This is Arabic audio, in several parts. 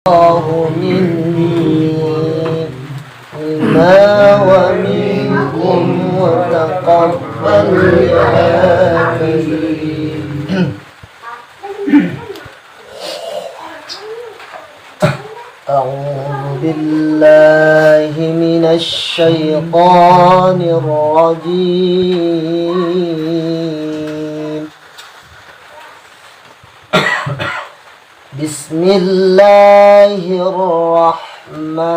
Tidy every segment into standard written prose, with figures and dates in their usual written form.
الله منا ومنكم وتقبل يا كريم. أعوذ بالله من الشيطان الرجيم. بسم الله الرحمن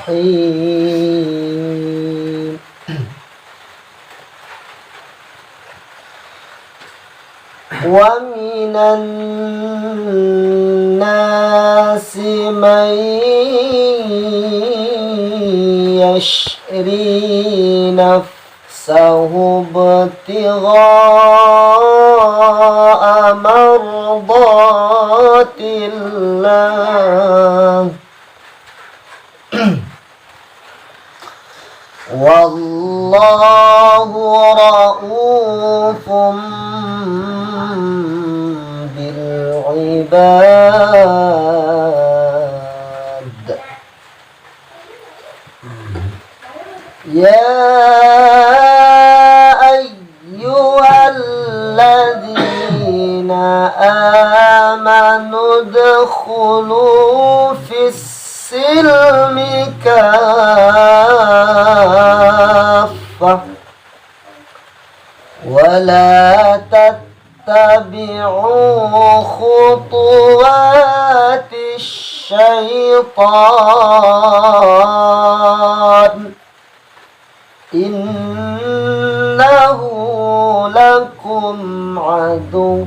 الرحيم. ومن الناس من يشري نفسه ابتغاء مرضات الله والله رؤوف بالعباد. يا أيها الذين آمنوا ادخلوا في السلم كافة ولا تتبعوا خطوات الشيطان إنه لكم عدو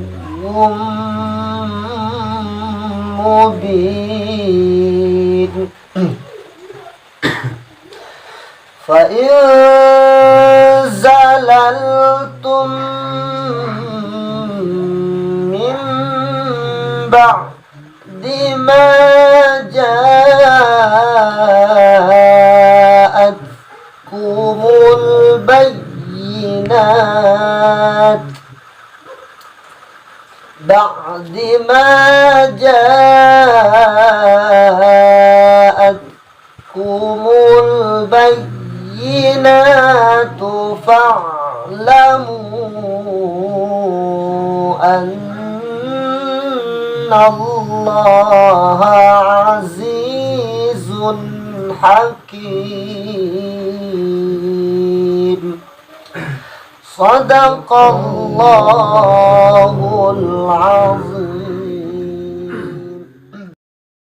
مبين. فإن زللتم من بعد ما جاءتكم البينات فاعلموا أن الله عزيز حكيم. صدق الله العظيم.